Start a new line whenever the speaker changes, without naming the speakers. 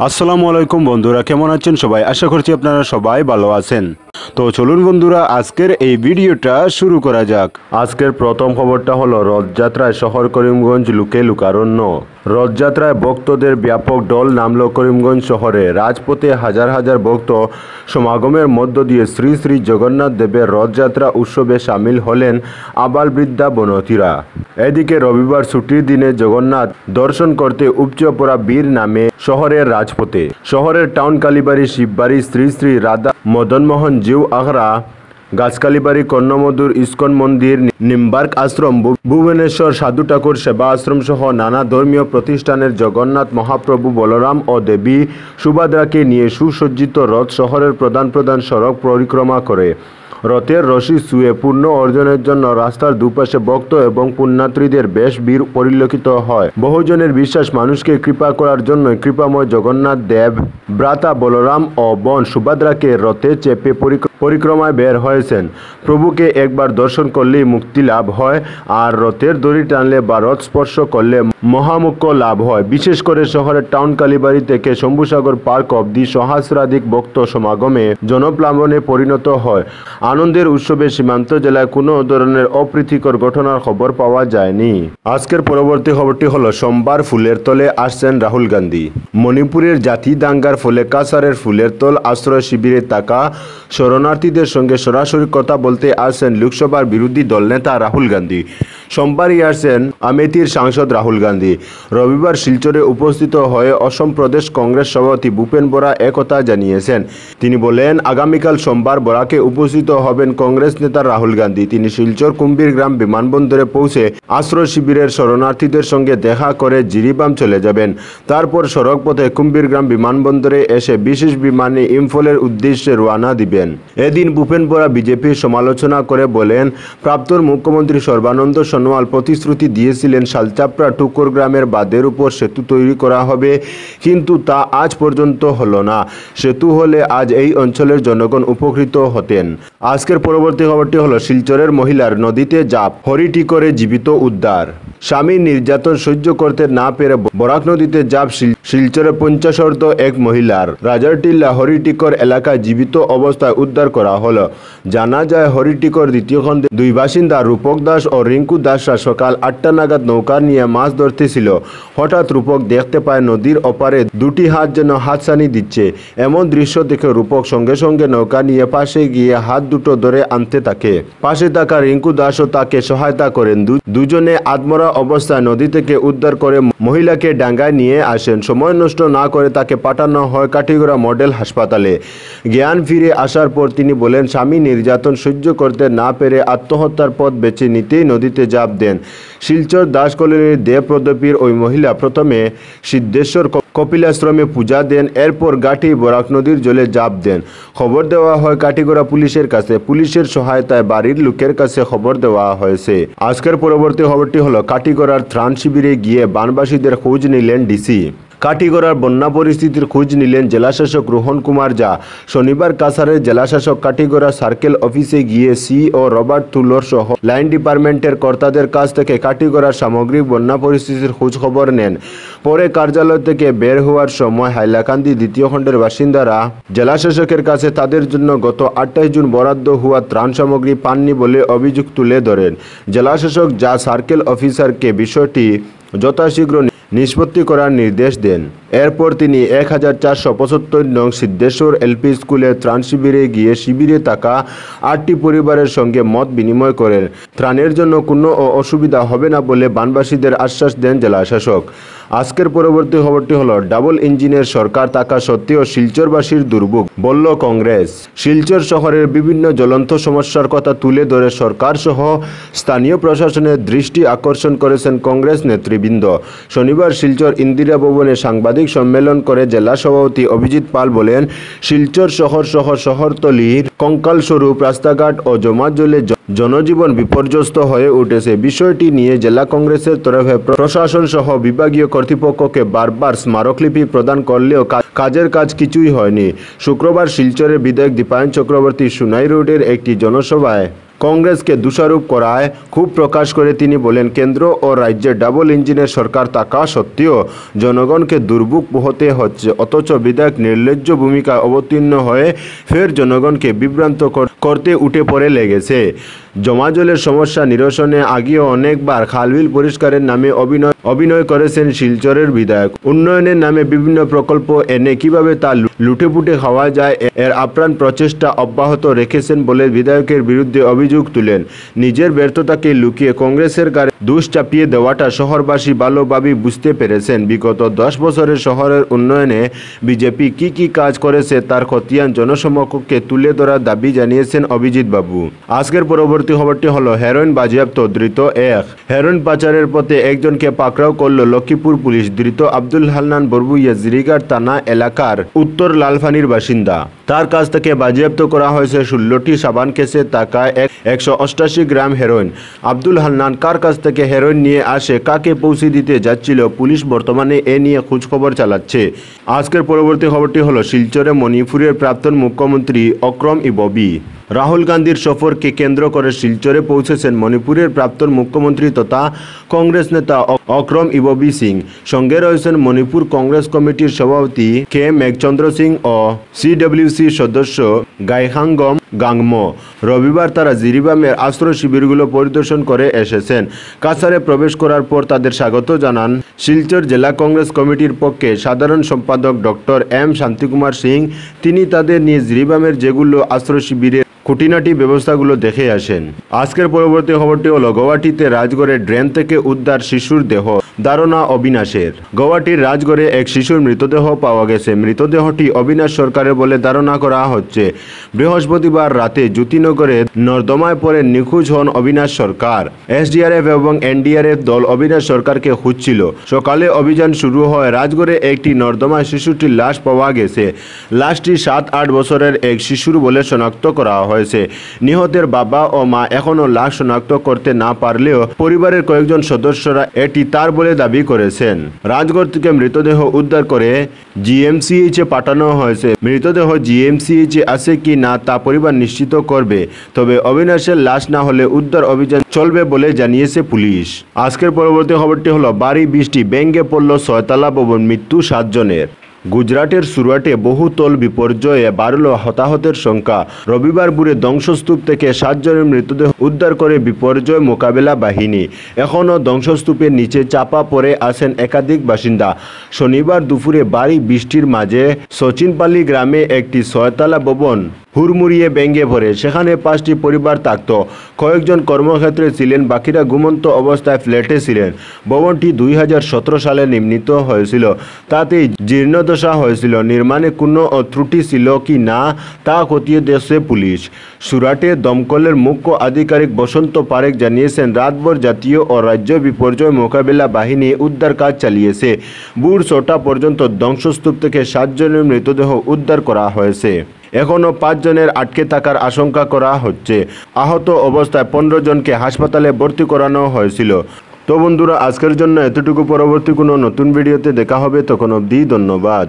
আসসালামু আলাইকুম বন্ধুরা, কেমন আছেন সবাই? আশা করছি আপনারা সবাই ভালো আছেন। তো চলুন বন্ধুরা, আজকের এই ভিডিওটা শুরু করা যাক। আজকের প্রথম খবরটা হলো রথযাত্রায় শহর করিমগঞ্জ লোকে লোকারণ্য। রথযাত্রায় ভক্তদের ব্যাপক ঢল নামল করিমগঞ্জ শহরে। রাজপথে হাজার হাজার ভক্ত সমাগমের মধ্য দিয়ে শ্রী শ্রী জগন্নাথ দেবের রথযাত্রা উৎসবে সামিল হলেন আবাল বৃদ্ধা বনতিরা। এদিকে রবিবার ছুটির দিনে জগন্নাথ দর্শন করতে উপচে পড়া বীর নামে শহরের রাজপথে। শহরের টাউন কালীবাড়ি, শিববাড়ি, শ্রী শ্রী রাধা মদনমোহন জিউ আখড়া, গাছকালীবাড়ি, কর্ণমধুর ইস্কন মন্দির, নিম্বার্ক আশ্রম, ভুবনেশ্বর সাধু ঠাকুর সেবা আশ্রম সহ নানা ধর্মীয় প্রতিষ্ঠানের জগন্নাথ মহাপ্রভু বলরাম ও দেবী সুভদ্রাকে নিয়ে সুসজ্জিত রথ শহরের প্রধান প্রধান সড়ক পরিক্রমা করে। রথের রশি ছুঁয়ে পুণ্য অর্জনের জন্য রাস্তার দুপাশে ভক্ত এবং পুণ্যার্থীদের বেশ ভিড় পরিলক্ষিত হয়। বহুজনের বিশ্বাস, মানুষকে কৃপা করার জন্য কৃপাময় জগন্নাথ দেব ভ্রাতা বলরাম ও বোন সুভদ্রাকে রথে চেপে পরিক্রমায় বের হয়েছেন। প্রভুকে একবার দর্শন করলেই মুক্তি লাভ হয়, আর রথের দড়ি টানলে বা রথ স্পর্শ করলে মহামোক্ষ লাভ হয়। বিশেষ করে শহরের টাউন কালীবাড়ি থেকে শম্ভুসাগর পার্ক অবধি সহস্রাধিক ভক্ত সমাগমে জনপ্লাবনে পরিণত হয়। আনন্দের উৎসবে সীমান্ত জেলায় কোনো ধরনের অপ্রীতিকর ঘটনার খবর পাওয়া যায়নি। আজকের পরবর্তী খবরটি হলো সোমবার ফুলের তলে আসছেন রাহুল গান্ধী। মণিপুরের জাতি দাঙ্গার ফলে কাছাড়ের ফুলের তল আশ্রয় শিবিরে থাকা শরণার্থীদের সঙ্গে সরাসরি কথা বলতে আসছেন লোকসভার বিরোধী দলনেতা রাহুল গান্ধী। সোমবারই আসছেন আমেথির সাংসদ রাহুল গান্ধী। রবিবার শিলচরে উপস্থিত হয়ে অসম প্রদেশ কংগ্রেস সভাপতি ভূপেন বরা একথা জানিয়েছেন। তিনি বলেন, আগামীকাল সোমবার বরাকে উপস্থিত হবেন কংগ্রেস নেতা রাহুল গান্ধী। তিনি শিলচর কুম্ভীরগ্রাম বিমানবন্দরে পৌঁছে আশ্রয় শিবিরের শরণার্থীদের সঙ্গে দেখা করে জিরিবাম চলে যাবেন। তারপর সড়কপথে কুম্ভীরগ্রাম বিমানবন্দরে এসে বিশেষ বিমানে ইম্ফলের উদ্দেশ্যে রওনা দিবেন। এদিন ভূপেন বরা বিজেপির সমালোচনা করে বলেন, প্রাক্তন মুখ্যমন্ত্রী সর্বানন্দ সোনোয়াল প্রতিশ্রুতি দিয়েছিলেন শালচাপড়া টুকুর গ্রামের বাঁধের উপর সেতু তৈরি করা হবে, কিন্তু তা আজ পর্যন্ত হলো না। সেতু হলে আজ এই অঞ্চলের জনগণ উপকৃত হতেন। আজকের পরবর্তী খবরটি হলো শিলচরের মহিলার নদীতে ঝাঁপ, হরিটি করে জীবিত উদ্ধার। স্বামীর নির্যাতন সহ্য করতে না পেরে বরাক নদীতে ঝাঁপ শিলচরের 50 এক মহিলার। রাজারটিল্লা হরিটিকর এলাকায় জীবিত অবস্থায় উদ্ধার করা হলো। জানা যায়, হরিটিকর দ্বিতীয় খণ্ডে দুই বাসিন্দা রূপক দাস ও রিঙ্কু দাসরা সকাল 8টা নাগাদ নৌকা নিয়ে মাছ ধরতেছিল। হঠাৎ রূপক দেখতে পায় নদীর ওপারে দুটি হাত যেন হাতছানি দিচ্ছে। এমন দৃশ্য দেখে রূপক সঙ্গে সঙ্গে নৌকা নিয়ে পাশে গিয়ে হাত দুটো ধরে আনতে থাকে। পাশে থাকা রিঙ্কু দাসও তাকে সহায়তা করেন। দুজনে আত্মরা অবস্থায় নদী থেকে উদ্ধার করে মহিলাকে ডাঙ্গায় নিয়ে আসেন। সময় নষ্ট না করে তাকে পাঠানো হয় কাঠিগড়া মডেল হাসপাতালে। জ্ঞান ফিরে আসার পর তিনি বলেন, স্বামী নির্যাতন সহ্য করতে না পেরে আত্মহত্যার পথ বেছে নিতেই নদীতে ঝাঁপ দেন। শিলচর দাস কলোনির দেবপ্রদীপের ওই মহিলা প্রথমে সিদ্ধেশ্বর কপিলাশ্রমে পূজা দেন, এরপর গাঠি বরাক নদীর জলে ঝাঁপ দেন। খবর দেওয়া হয় কাঠিগড়া পুলিশের কাছে। পুলিশের সহায়তায় বাড়ির লোকের কাছে খবর দেওয়া হয়েছে। আজকের পরবর্তী খবরটি হলো কাঠিগড়ার ত্রাণ শিবিরে গিয়ে বানবাসীদের খোঁজ নিলেন ডিসি। কাঠিগড়ার বন্যা পরিস্থিতির খোঁজ নিলেন জেলাশাসক রোহন কুমার ঝা। শনিবার কাছাড়ের জেলাশাসক কাঠিগড়া সার্কেল অফিসে গিয়ে সিও রবার্ট তুলোর সহ লাইন ডিপার্টমেন্টের কর্তাদের কাছ থেকে কাঠিগড়ার সামগ্রিক বন্যা পরিস্থিতির খোঁজ খবর নেন। পরে কার্যালয় থেকে বের হওয়ার সময় হাইলাকান্দি দ্বিতীয় খণ্ডের বাসিন্দারা জেলাশাসকের কাছে তাদের জন্য গত 28 জুন বরাদ্দ হওয়া ত্রাণ সামগ্রী পাননি বলে অভিযোগ তুলে ধরেন। জেলাশাসক যা সার্কেল অফিসারকে বিষয়টি যথাশীঘ্র নিষ্পত্তি করার নির্দেশ দেন। এরপর তিনি 1475 নং সিদ্ধেশ্বর এলপি স্কুলে ত্রাণ শিবিরে গিয়ে শিবিরে থাকা 8টি পরিবারের সঙ্গে মত বিনিময় করেন। ত্রাণের জন্য কোনো অসুবিধা হবে না বলে বানবাসীদের আশ্বাস দেন জেলাশাসক। আজকের পরবর্তী খবরটি হলো, ডাবল ইঞ্জিনের সরকার থাকা সত্ত্বেও শিলচরবাসীর দুর্ভোগ, বলল কংগ্রেস। শিলচর শহরের বিভিন্ন জ্বলন্ত সমস্যার কথা তুলে ধরে সরকার সহ স্থানীয় প্রশাসনের দৃষ্টি আকর্ষণ করেছেন কংগ্রেস নেতৃবৃন্দ। শনিবার শিলচর ইন্দিরা ভবনে সাংবাদিক সম্মেলন করে জেলা সভাপতি অভিজিৎ পাল বলেন, শিলচর শহর সহ শহরতলির কঙ্কালস্বরূপ রাস্তাঘাট ও জমাট জলে জনজীবন বিপর্যস্ত হয়ে উঠেছে। বিষয়টি নিয়ে জেলা কংগ্রেসের তরফে প্রশাসন সহ বিভাগীয় কর্তৃপক্ষকে বারবার স্মারকলিপি প্রদান করলেও কাজের কাজ কিছুই হয়নি। শুক্রবার শিলচরের বিধায়ক দীপায়ন চক্রবর্তী সুনাই রোডের একটি জনসভায় কংগ্রেসকে দোষারোপ করায় ক্ষোভ প্রকাশ করে তিনি বলেন, কেন্দ্র ও রাজ্যে ডাবল ইঞ্জিনের সরকার থাকা সত্ত্বেও জনগণকে দুর্ভোগ পোহাতে হচ্ছে, অথচ বিধায়ক নির্লজ্জ ভূমিকায় অবতীর্ণ হয়ে ফের জনগণকে বিভ্রান্ত করতে উঠে পড়ে লেগেছে। জমাজলের সমস্যা নিরসনে আগেও অনেকবার খালবিল পরিষ্কারের নামে অভিনয় করেছেন শিলচরের বিধায়ক। উন্নয়নের নামে বিভিন্ন প্রকল্প এনে কিভাবে তা লুটেপুটে খাওয়া যায় এর আপ্রাণ প্রচেষ্টা অব্যাহত রেখেছেন বলে বিধায়কের বিরুদ্ধে অভিযোগ তুলেন। নিজের ব্যর্থতাকে লুকিয়ে কংগ্রেসের গায়ে দোষ চাপিয়ে দেওয়াটা শহরবাসী ভালোভাবেই বুঝতে পেরেছেন। বিগত 10 বছরের শহরের উন্নয়নে বিজেপি কি কাজ করেছে তার খতিয়ান জনসমক্ষে তুলে ধরার দাবি জানিয়েছেন অভিজিৎ বাবু। আজকের পরবর্তী খবরটি হলো হেরোইন বাজেয়াপ্ত, ধৃত এক। হেরোইন পাচারের পথে একজনকে পাকড়াও করল লক্ষ্মীপুর পুলিশ। ধৃত আব্দুল হান্নান বরবুইয়া জিরিগার থানা এলাকার উত্তর লালফানির বাসিন্দা। তার কাছ থেকে বাজেয়াপ্ত করা হয়েছে 16টি সাবান কেসে থাকা 188 গ্রাম হেরোইন। আব্দুল হান্নান কার কাছ থেকে হেরোইন নিয়ে আসে, কাকে পৌঁছে দিতে যাচ্ছিল, পুলিশ বর্তমানে এ নিয়ে খোঁজখবর চালাচ্ছে। আজকের পরবর্তী খবরটি হলো শিলচরে মণিপুরের প্রাক্তন মুখ্যমন্ত্রী অক্রম ইববি। রাহুল গান্ধীর সফরকে কেন্দ্র করে শিলচরে পৌঁছেছেন মণিপুরের প্রাক্তন মুখ্যমন্ত্রী তথা কংগ্রেস নেতা অক্রম ইববি সিং। সঙ্গে রয়েছেন মণিপুর কংগ্রেস কমিটির সভাপতি কে মেঘচন্দ্র সিং ও CWC সদস্য গাইখাঙ্গম গাংমো। রবিবার তারা জিরিবামের আশ্রয় শিবিরগুলো পরিদর্শন করে এসেছেন। কাছাড়ে প্রবেশ করার পর তাদের স্বাগত জানান শিলচর জেলা কংগ্রেস কমিটির পক্ষে সাধারণ সম্পাদক ডক্টর M শান্তিকুমার সিং। তিনি তাদের নিয়ে জিরিবামের যেগুলো আশ্রয় শিবিরে খুঁটিনাটি ব্যবস্থাগুলো দেখে আসেন। আজকের পরবর্তী খবরটি হলো গৌহাটিতে রাজগড়ে ড্রেন থেকে উদ্ধার শিশুর দেহ, ধারণা অবিনাশের। গৌহাটির রাজগড়ে এক শিশুর মৃতদেহ পাওয়া গেছে। মৃতদেহটি অবিনাশ সরকারের বলে ধারণা করা হচ্ছে। বৃহস্পতিবার রাতে জ্যোতিনগরে নর্দমায় পড়ে নিখোঁজ হন অবিনাশ সরকার। SDRF এবং NDRF দল অবিনাশ সরকারকে খুঁজছিল। সকালে অভিযান শুরু হয়। রাজগড়ে একটি নর্দমায় শিশুটির লাশ পাওয়া গেছে। লাশটি 7-8 বছরের এক শিশুর বলে শনাক্ত করা হয়েছে। নিহতের বাবা ও মা এখনো লাশ শনাক্ত করতে না পারলেও পরিবারের কয়েকজন সদস্যরা এটি তার বলে দাবি করেছেন। রাজগড় থেকে মৃতদেহ উদ্ধার করে GMCH পাঠানো হয়েছে। মৃতদেহ GMCH আছে কি না তা পরিবার নিশ্চিত করবে। তবে অবিনাশের লাশ না হলে উদ্ধার অভিযান চলবে বলে জানিয়েছে পুলিশ। আজকের পরবর্তী খবরটি হলো ভারী বৃষ্টি, ভেঙে পড়ল 6তলা ভবন, মৃত্যু 7 জনের। গুজরাটের সুরাটে বহুতল বিপর্যয়ে বাড়ল হতাহতের সংখ্যা। রবিবার ভোরে ধ্বংসস্তূপ থেকে 7 জনের মৃতদেহ উদ্ধার করে বিপর্যয় মোকাবেলা বাহিনী। এখনও ধ্বংসস্তূপের নিচে চাপা পড়ে আছেন একাধিক বাসিন্দা। শনিবার দুপুরে ভারী বৃষ্টির মাঝে সচিনপাল্লি গ্রামে একটি 6তলা ভবন হুড়মুড়িয়ে ভেঙে পড়ে। সেখানে 5টি পরিবার থাকত। কয়েকজন কর্মক্ষেত্রে ছিলেন, বাকিরা ঘুমন্ত অবস্থায় ফ্ল্যাটে ছিলেন। ভবনটি 2017 সালে নির্মিত হয়েছিল। তাতেই জীর্ণদশা হয়েছিল। নির্মাণে কোনো ত্রুটি ছিল কি না তা খতিয়ে দেখছে পুলিশ। সুরাটে দমকলের মুখ্য আধিকারিক বসন্ত পারেখ জানিয়েছেন, রাতভর জাতীয় ও রাজ্য বিপর্যয় মোকাবেলা বাহিনী উদ্ধার কাজ চালিয়েছে। ভোর 6টা পর্যন্ত ধ্বংসস্তূপ থেকে 7 জনের মৃতদেহ উদ্ধার করা হয়েছে। এখনও 5 জনের আটকে থাকার আশঙ্কা করা হচ্ছে। আহত অবস্থায় 15 জনকে হাসপাতালে ভর্তি করানো হয়েছিল। তো বন্ধুরা, আজকের জন্য এতটুকু। পরবর্তী কোনো নতুন ভিডিওতে দেখা হবে, তখন অবধি ধন্যবাদ।